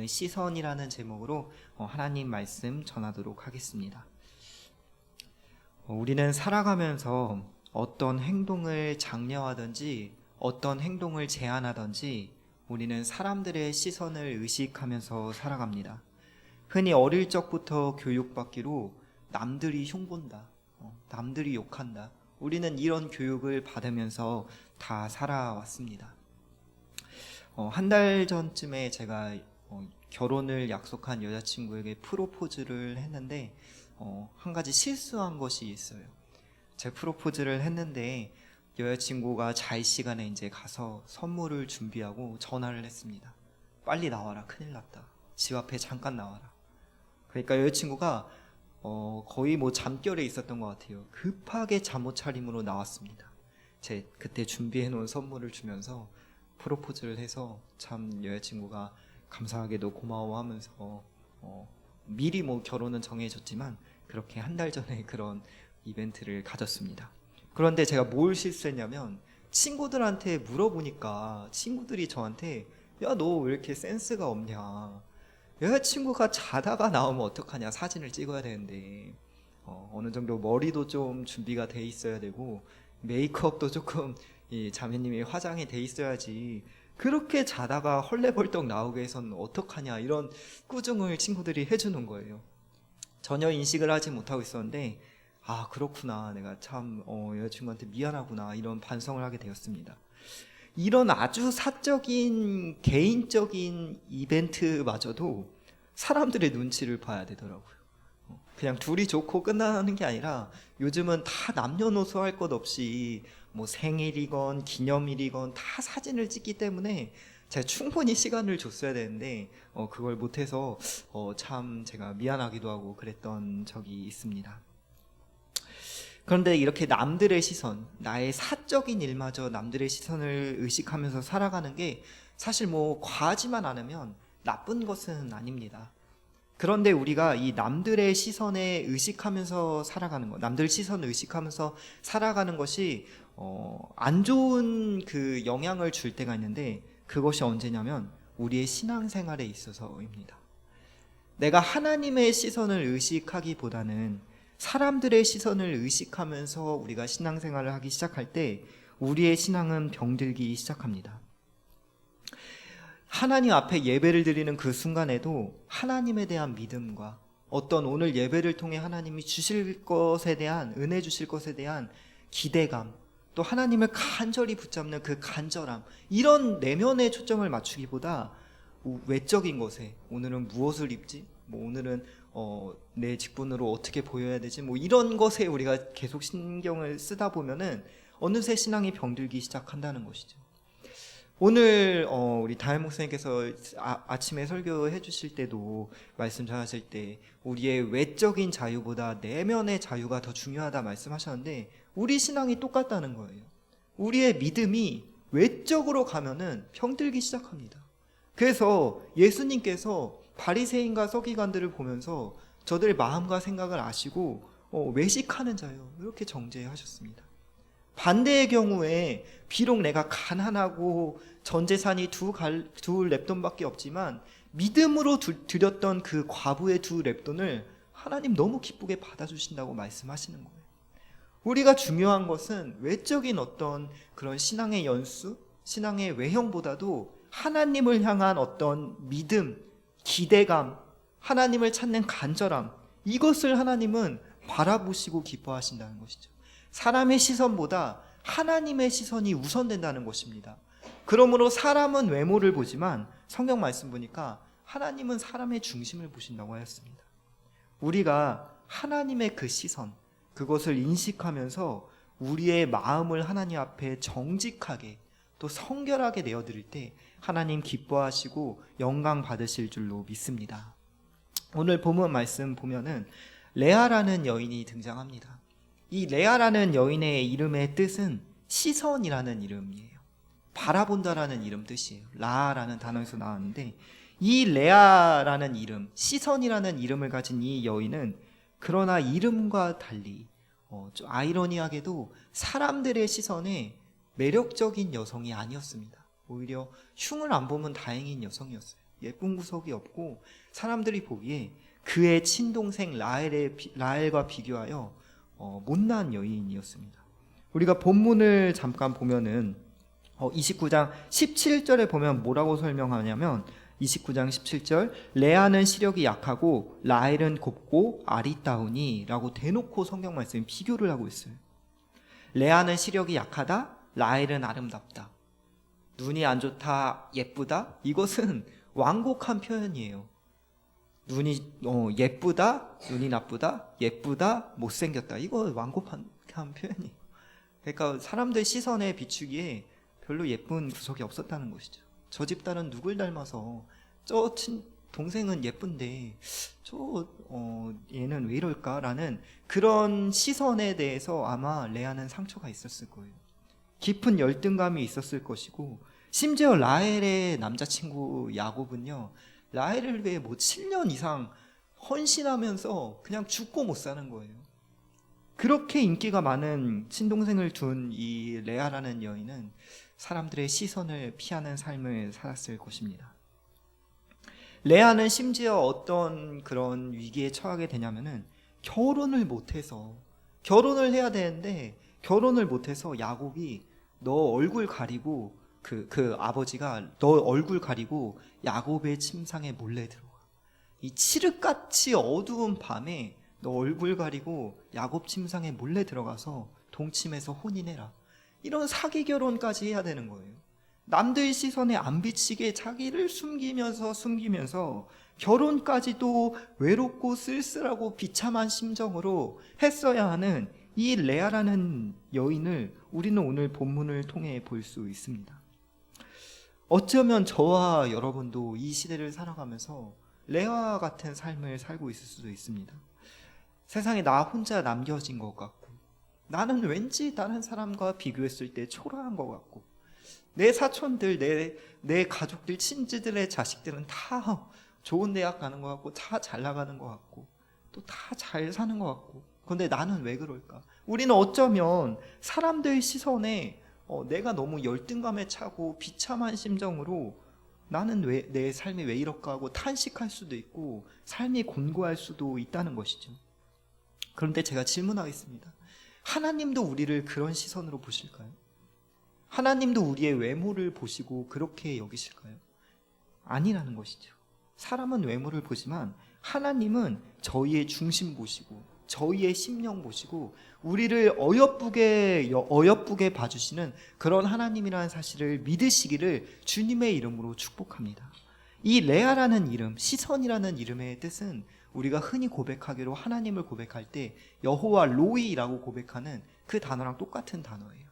시선이라는 제목으로 하나님 말씀 전하도록 하겠습니다. 우리는 살아가면서 어떤 행동을 장려하든지 어떤 행동을 제한하든지 우리는 사람들의 시선을 의식하면서 살아갑니다. 흔히 어릴 적부터 교육받기로 남들이 흉본다, 남들이 욕한다. 우리는 이런 교육을 받으면서 다 살아왔습니다. 한 달 전쯤에 제가 결혼을 약속한 여자친구에게 프로포즈를 했는데 한 가지 실수한 것이 있어요. 제 프로포즈를 했는데 여자친구가 잘 시간에 이제 가서 선물을 준비하고 전화를 했습니다. 빨리 나와라, 큰일 났다. 집 앞에 잠깐 나와라. 그러니까 여자친구가 거의 잠결에 있었던 것 같아요. 급하게 잠옷 차림으로 나왔습니다. 제 그때 준비해 놓은 선물을 주면서 프로포즈를 해서 참 여자친구가 감사하게도 고마워하면서 미리 결혼은 정해졌지만 그렇게 한 달 전에 그런 이벤트를 가졌습니다. 그런데 제가 뭘 실수했냐면 친구들한테 물어보니까 친구들이 저한테 야, 너 왜 이렇게 센스가 없냐, 여자친구가 자다가 나오면 어떡하냐, 사진을 찍어야 되는데 어느 정도 머리도 좀 준비가 돼 있어야 되고 메이크업도 조금 이 자매님이 화장이 돼 있어야지 그렇게 자다가 헐레벌떡 나오게 해서는 어떡하냐, 이런 꾸중을 친구들이 해주는 거예요. 전혀 인식을 하지 못하고 있었는데 아, 그렇구나, 내가 참 여자친구한테 미안하구나, 이런 반성을 하게 되었습니다. 이런 아주 사적인 개인적인 이벤트마저도 사람들의 눈치를 봐야 되더라고요. 그냥 둘이 좋고 끝나는 게 아니라 요즘은 다 남녀노소 할 것 없이 생일이건 기념일이건 다 사진을 찍기 때문에 제가 충분히 시간을 줬어야 되는데 그걸 못해서 참 제가 미안하기도 하고 그랬던 적이 있습니다. 그런데 이렇게 남들의 시선, 나의 사적인 일마저 남들의 시선을 의식하면서 살아가는 게 사실 과하지만 않으면 나쁜 것은 아닙니다. 그런데 우리가 이 남들의 시선에 의식하면서 살아가는 것, 남들 시선을 의식하면서 살아가는 것이 안 좋은 그 영향을 줄 때가 있는데 그것이 언제냐면 우리의 신앙생활에 있어서입니다. 내가 하나님의 시선을 의식하기보다는 사람들의 시선을 의식하면서 우리가 신앙생활을 하기 시작할 때 우리의 신앙은 병들기 시작합니다. 하나님 앞에 예배를 드리는 그 순간에도 하나님에 대한 믿음과 어떤 오늘 예배를 통해 하나님이 주실 것에 대한, 은혜 주실 것에 대한 기대감, 또 하나님을 간절히 붙잡는 그 간절함, 이런 내면에 초점을 맞추기보다 외적인 것에, 오늘은 무엇을 입지? 오늘은 내 직분으로 어떻게 보여야 되지? 이런 것에 우리가 계속 신경을 쓰다 보면은 어느새 신앙이 병들기 시작한다는 것이죠. 오늘 우리 다혜 목사님께서 아침에 설교해 주실 때도 말씀 전하실 때 우리의 외적인 자유보다 내면의 자유가 더 중요하다 말씀하셨는데 우리 신앙이 똑같다는 거예요. 우리의 믿음이 외적으로 가면은 병들기 시작합니다. 그래서 예수님께서 바리새인과 서기관들을 보면서 저들의 마음과 생각을 아시고 외식하는 자요, 이렇게 정죄하셨습니다. 반대의 경우에 비록 내가 가난하고 전 재산이 두 렙돈밖에 없지만 믿음으로 드렸던 그 과부의 두 렙돈을 하나님 너무 기쁘게 받아주신다고 말씀하시는 거예요. 우리가 중요한 것은 외적인 어떤 그런 신앙의 연수, 신앙의 외형보다도 하나님을 향한 어떤 믿음, 기대감, 하나님을 찾는 간절함, 이것을 하나님은 바라보시고 기뻐하신다는 것이죠. 사람의 시선보다 하나님의 시선이 우선된다는 것입니다. 그러므로 사람은 외모를 보지만 성경 말씀 보니까 하나님은 사람의 중심을 보신다고 하였습니다. 우리가 하나님의 그 시선, 그것을 인식하면서 우리의 마음을 하나님 앞에 정직하게 또 성결하게 내어드릴 때 하나님 기뻐하시고 영광 받으실 줄로 믿습니다. 오늘 본문 말씀 보면은 레아라는 여인이 등장합니다. 이 레아라는 여인의 이름의 뜻은 시선이라는 이름이에요. 바라본다라는 이름 뜻이에요. 라라는 단어에서 나왔는데 이 레아라는 이름, 시선이라는 이름을 가진 이 여인은 그러나 이름과 달리 좀 아이러니하게도 사람들의 시선에 매력적인 여성이 아니었습니다. 오히려 흉을 안 보면 다행인 여성이었어요. 예쁜 구석이 없고 사람들이 보기에 그의 친동생 라헬과 비교하여 못난 여인이었습니다. 우리가 본문을 잠깐 보면은 29장 17절에 보면 뭐라고 설명하냐면 29장 17절 레아는 시력이 약하고 라헬은 곱고 아리따우니 라고 대놓고 성경 말씀에 비교를 하고 있어요. 레아는 시력이 약하다, 라헬은 아름답다. 눈이 안 좋다, 예쁘다. 이것은 완곡한 표현이에요. 눈이 예쁘다, 눈이 나쁘다, 예쁘다, 못생겼다. 이거 완곡한 표현이에요. 그러니까 사람들 시선에 비추기에 별로 예쁜 구석이 없었다는 것이죠. 저 집 딸은 누굴 닮아서 저 동생은 예쁜데 얘는 왜 이럴까라는 그런 시선에 대해서 아마 레아는 상처가 있었을 거예요. 깊은 열등감이 있었을 것이고, 심지어 라헬의 남자친구 야곱은요, 라헬을 위해 7년 이상 헌신하면서 그냥 죽고 못 사는 거예요. 그렇게 인기가 많은 친동생을 둔 이 레아라는 여인은 사람들의 시선을 피하는 삶을 살았을 것입니다. 레아는 심지어 어떤 그런 위기에 처하게 되냐면은 결혼을 해야 되는데 결혼을 못해서 야곱이 너 얼굴 가리고 그 아버지가 너 얼굴 가리고 야곱의 침상에 몰래 들어가. 이 칠흑같이 어두운 밤에 너 얼굴 가리고 야곱 침상에 몰래 들어가서 동침해서 혼인해라. 이런 사기 결혼까지 해야 되는 거예요. 남들 시선에 안 비치게 자기를 숨기면서 결혼까지도 외롭고 쓸쓸하고 비참한 심정으로 했어야 하는 이 레아라는 여인을 우리는 오늘 본문을 통해 볼 수 있습니다. 어쩌면 저와 여러분도 이 시대를 살아가면서 레아와 같은 삶을 살고 있을 수도 있습니다. 세상에 나 혼자 남겨진 것 같고, 나는 왠지 다른 사람과 비교했을 때 초라한 것 같고, 내 사촌들, 내 가족들, 친지들의 자식들은 다 좋은 대학 가는 것 같고, 다 잘 나가는 것 같고, 또 다 잘 사는 것 같고, 그런데 나는 왜 그럴까? 우리는 어쩌면 사람들 시선에 내가 너무 열등감에 차고 비참한 심정으로 나는 내 삶이 왜 이럴까 하고 탄식할 수도 있고 삶이 곤고할 수도 있다는 것이죠. 그런데 제가 질문하겠습니다. 하나님도 우리를 그런 시선으로 보실까요? 하나님도 우리의 외모를 보시고 그렇게 여기실까요? 아니라는 것이죠. 사람은 외모를 보지만 하나님은 저희의 중심 보시고 저희의 심령 보시고 우리를 어여쁘게 봐주시는 그런 하나님이라는 사실을 믿으시기를 주님의 이름으로 축복합니다. 이 레아라는 이름, 시선이라는 이름의 뜻은 우리가 흔히 고백하기로 하나님을 고백할 때 여호와 로이라고 고백하는 그 단어랑 똑같은 단어예요.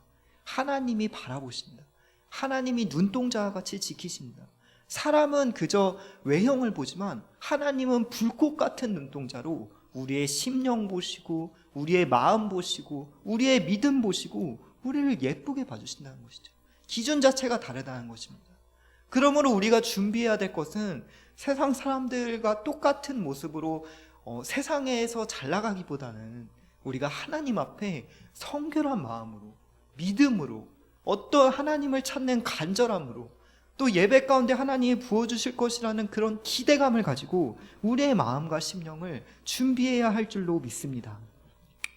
하나님이 바라보신다. 하나님이 눈동자와 같이 지키신다. 사람은 그저 외형을 보지만 하나님은 불꽃 같은 눈동자로 우리의 심령 보시고 우리의 마음 보시고 우리의 믿음 보시고 우리를 예쁘게 봐주신다는 것이죠. 기준 자체가 다르다는 것입니다. 그러므로 우리가 준비해야 될 것은 세상 사람들과 똑같은 모습으로 세상에서 잘 나가기보다는 우리가 하나님 앞에 성결한 마음으로, 믿음으로, 어떤 하나님을 찾는 간절함으로, 또 예배 가운데 하나님이 부어주실 것이라는 그런 기대감을 가지고 우리의 마음과 심령을 준비해야 할 줄로 믿습니다.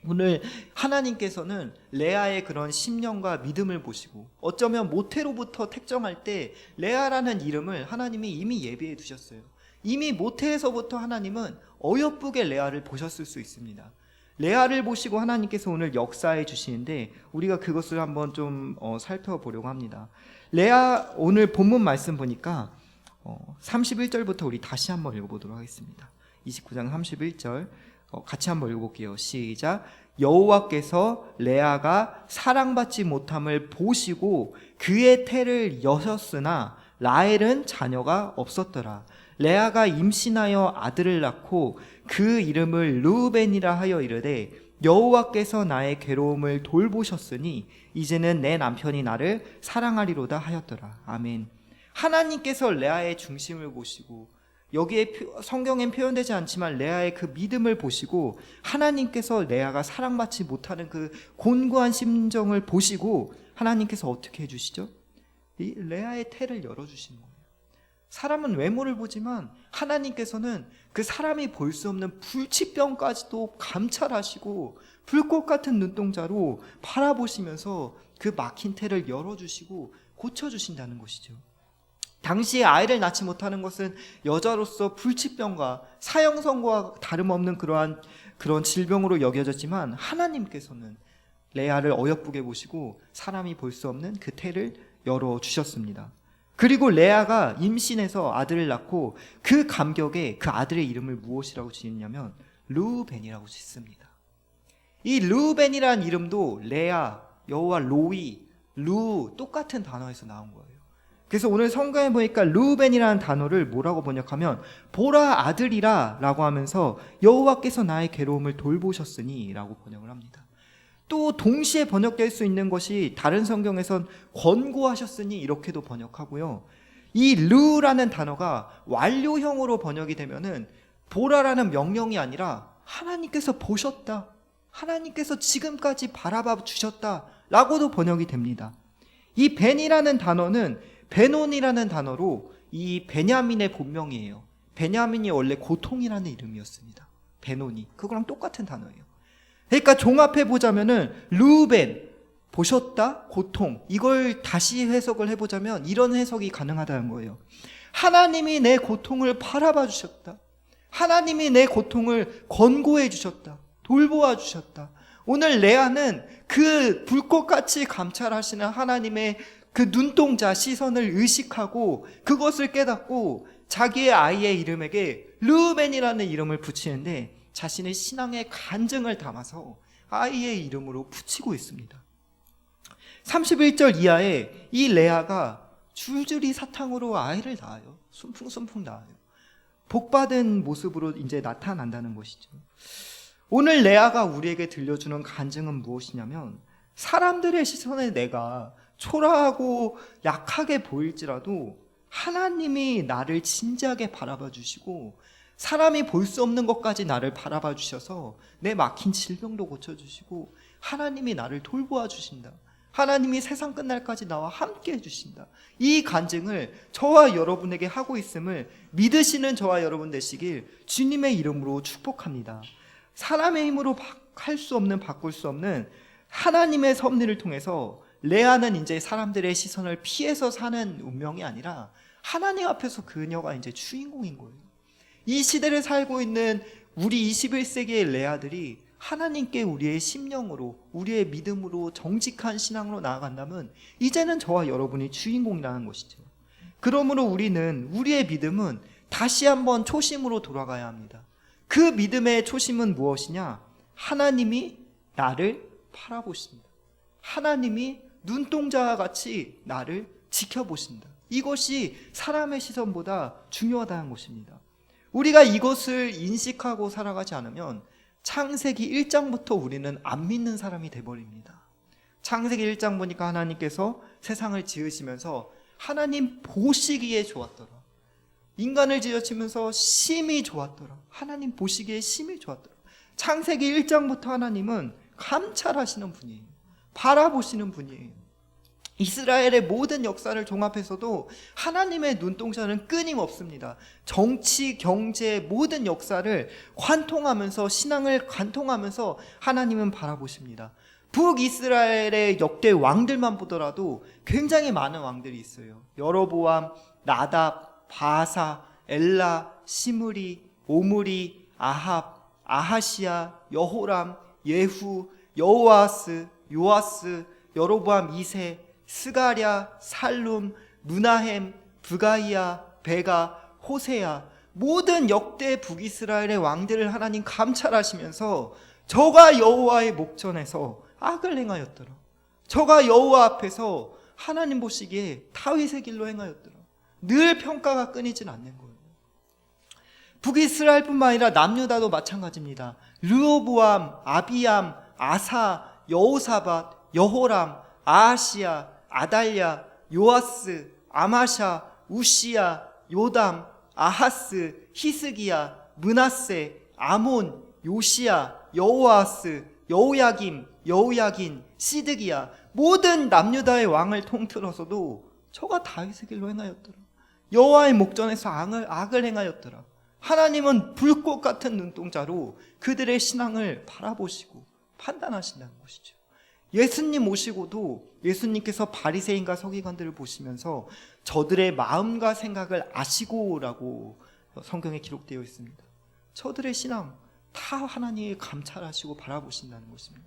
오늘 하나님께서는 레아의 그런 심령과 믿음을 보시고 어쩌면 모태로부터 택정할 때 레아라는 이름을 하나님이 이미 예비해 두셨어요. 이미 모태에서부터 하나님은 어여쁘게 레아를 보셨을 수 있습니다. 레아를 보시고 하나님께서 오늘 역사해 주시는데 우리가 그것을 한번 좀 살펴보려고 합니다. 레아 오늘 본문 말씀 보니까 31절부터 우리 다시 한번 읽어보도록 하겠습니다. 29장 31절 같이 한번 읽어볼게요. 시작. 여호와께서 레아가 사랑받지 못함을 보시고 그의 태를 여셨으나 라헬은 자녀가 없었더라. 레아가 임신하여 아들을 낳고 그 이름을 르우벤이라 하여 이르되 여호와께서 나의 괴로움을 돌보셨으니 이제는 내 남편이 나를 사랑하리로다 하였더라. 아멘. 하나님께서 레아의 중심을 보시고 여기에 성경엔 표현되지 않지만 레아의 그 믿음을 보시고 하나님께서 레아가 사랑받지 못하는 그 곤고한 심정을 보시고 하나님께서 어떻게 해주시죠? 이 레아의 태를 열어주시는 거예요. 사람은 외모를 보지만 하나님께서는 그 사람이 볼 수 없는 불치병까지도 감찰하시고 불꽃 같은 눈동자로 바라보시면서 그 막힌 태를 열어주시고 고쳐주신다는 것이죠. 당시에 아이를 낳지 못하는 것은 여자로서 불치병과 사형선고와 다름없는 그런 질병으로 여겨졌지만, 하나님께서는 레아를 어여쁘게 보시고 사람이 볼 수 없는 그 태를 열어주셨습니다. 그리고 레아가 임신해서 아들을 낳고 그 감격에 그 아들의 이름을 무엇이라고 지었냐면 르우벤이라고 짓습니다. 이 르우벤이라는 이름도 레아, 여호와 로이, 루 똑같은 단어에서 나온 거예요. 그래서 오늘 성경에 보니까 르우벤이라는 단어를 뭐라고 번역하면 보라 아들이라 라고 하면서 여호와께서 나의 괴로움을 돌보셨으니 라고 번역을 합니다. 또 동시에 번역될 수 있는 것이 다른 성경에선 권고하셨으니 이렇게도 번역하고요. 이 르라는 단어가 완료형으로 번역이 되면은 보라라는 명령이 아니라 하나님께서 보셨다, 하나님께서 지금까지 바라봐 주셨다 라고도 번역이 됩니다. 이 벤이라는 단어는 베논이라는 단어로 이 베냐민의 본명이에요. 베냐민이 원래 고통이라는 이름이었습니다. 베논이 그거랑 똑같은 단어예요. 그러니까 종합해 보자면은 르우벤 보셨다, 고통, 이걸 다시 해석을 해보자면 이런 해석이 가능하다는 거예요. 하나님이 내 고통을 바라봐 주셨다, 하나님이 내 고통을 권고해 주셨다, 돌보아 주셨다. 오늘 레아는 그 불꽃같이 감찰하시는 하나님의 그 눈동자 시선을 의식하고 그것을 깨닫고 자기의 아이의 이름에게 르우벤이라는 이름을 붙이는데 자신의 신앙의 간증을 담아서 아이의 이름으로 붙이고 있습니다. 31절 이하에 이 레아가 줄줄이 사탕으로 아이를 낳아요. 순풍순풍 낳아요. 복받은 모습으로 이제 나타난다는 것이죠. 오늘 레아가 우리에게 들려주는 간증은 무엇이냐면, 사람들의 시선에 내가 초라하고 약하게 보일지라도 하나님이 나를 진지하게 바라봐 주시고 사람이 볼 수 없는 것까지 나를 바라봐 주셔서 내 막힌 질병도 고쳐주시고 하나님이 나를 돌보아 주신다, 하나님이 세상 끝날까지 나와 함께 해주신다, 이 간증을 저와 여러분에게 하고 있음을 믿으시는 저와 여러분 되시길 주님의 이름으로 축복합니다. 사람의 힘으로 할 수 없는, 바꿀 수 없는 하나님의 섭리를 통해서 레아는 이제 사람들의 시선을 피해서 사는 운명이 아니라 하나님 앞에서 그녀가 이제 주인공인 거예요. 이 시대를 살고 있는 우리 21세기의 레아들이 하나님께 우리의 심령으로, 우리의 믿음으로 정직한 신앙으로 나아간다면 이제는 저와 여러분이 주인공이라는 것이죠. 그러므로 우리는, 우리의 믿음은 다시 한번 초심으로 돌아가야 합니다. 그 믿음의 초심은 무엇이냐? 하나님이 나를 바라보신다, 하나님이 눈동자와 같이 나를 지켜보신다, 이것이 사람의 시선보다 중요하다는 것입니다. 우리가 이것을 인식하고 살아가지 않으면 창세기 1장부터 우리는 안 믿는 사람이 돼버립니다. 창세기 1장 보니까 하나님께서 세상을 지으시면서 하나님 보시기에 좋았더라, 인간을 지으시면서 심히 좋았더라, 하나님 보시기에 심히 좋았더라. 창세기 1장부터 하나님은 감찰하시는 분이에요. 바라보시는 분이에요. 이스라엘의 모든 역사를 종합해서도 하나님의 눈동자는 끊임없습니다. 정치, 경제, 모든 역사를 관통하면서, 신앙을 관통하면서 하나님은 바라보십니다. 북이스라엘의 역대 왕들만 보더라도 굉장히 많은 왕들이 있어요. 여로보암, 나답, 바사, 엘라, 시므리, 오므리, 아합, 아하시야, 여호람, 예후, 여호아스, 요아스, 여로보암 2세, 스가랴, 살룸, 므나헴, 브가이야, 베가, 호세야, 모든 역대 북이스라엘의 왕들을 하나님 감찰하시면서 저가 여호와의 목전에서 악을 행하였더라, 저가 여호와 앞에서 하나님 보시기에 다윗의 길로 행하였더라. 늘 평가가 끊이진 않는 거예요. 북이스라엘뿐만 아니라 남유다도 마찬가지입니다. 르호보암, 아비암, 아사, 여호사밧, 여호람, 아하시야, 아달랴, 요아스, 아마샤, 우시야, 요담, 아하스, 히스기야, 므낫세, 아몬, 요시야, 여호아스, 여호야김, 여호야긴, 시드기야, 모든 남유다의 왕을 통틀어서도 저가 다윗의 길로 행하였더라. 여호와의 목전에서 악을 행하였더라. 하나님은 불꽃 같은 눈동자로 그들의 신앙을 바라보시고 판단하신다는 것이죠. 예수님 오시고도 예수님께서 바리새인과 서기관들을 보시면서 저들의 마음과 생각을 아시고라고 성경에 기록되어 있습니다. 저들의 신앙 다 하나님이 감찰하시고 바라보신다는 것입니다.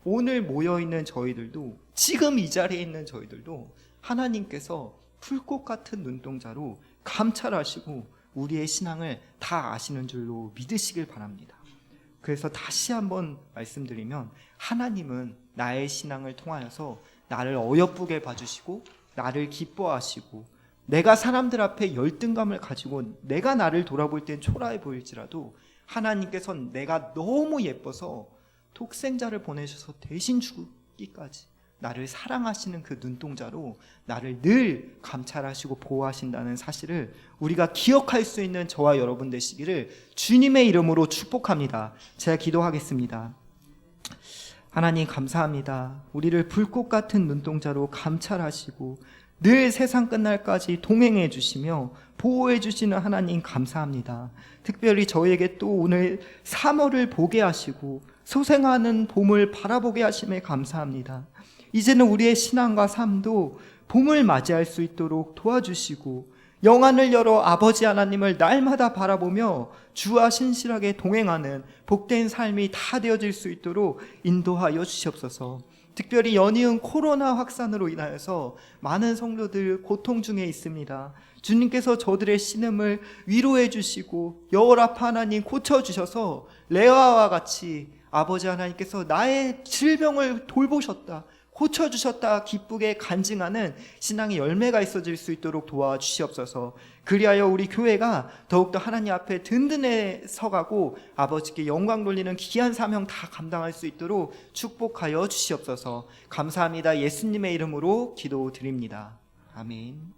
오늘 모여있는 저희들도, 지금 이 자리에 있는 저희들도 하나님께서 불꽃 같은 눈동자로 감찰하시고 우리의 신앙을 다 아시는 줄로 믿으시길 바랍니다. 그래서 다시 한번 말씀드리면, 하나님은 나의 신앙을 통하여서 나를 어여쁘게 봐주시고 나를 기뻐하시고, 내가 사람들 앞에 열등감을 가지고 내가 나를 돌아볼 땐 초라해 보일지라도 하나님께서는 내가 너무 예뻐서 독생자를 보내셔서 대신 죽기까지 나를 사랑하시는 그 눈동자로 나를 늘 감찰하시고 보호하신다는 사실을 우리가 기억할 수 있는 저와 여러분 되시기를 주님의 이름으로 축복합니다. 제가 기도하겠습니다. 하나님 감사합니다. 우리를 불꽃 같은 눈동자로 감찰하시고 늘 세상 끝날까지 동행해 주시며 보호해 주시는 하나님 감사합니다. 특별히 저희에게 또 오늘 3월을 보게 하시고 소생하는 봄을 바라보게 하심에 감사합니다. 이제는 우리의 신앙과 삶도 봄을 맞이할 수 있도록 도와주시고 영안을 열어 아버지 하나님을 날마다 바라보며 주와 신실하게 동행하는 복된 삶이 다 되어질 수 있도록 인도하여 주시옵소서. 특별히 연이은 코로나 확산으로 인하여서 많은 성도들 고통 중에 있습니다. 주님께서 저들의 신음을 위로해 주시고 여호라파 하나님 고쳐주셔서 레아와 같이 아버지 하나님께서 나의 질병을 돌보셨다, 고쳐주셨다 기쁘게 간증하는 신앙의 열매가 있어질 수 있도록 도와주시옵소서. 그리하여 우리 교회가 더욱더 하나님 앞에 든든해 서가고 아버지께 영광 돌리는 귀한 사명 다 감당할 수 있도록 축복하여 주시옵소서. 감사합니다. 예수님의 이름으로 기도드립니다. 아멘.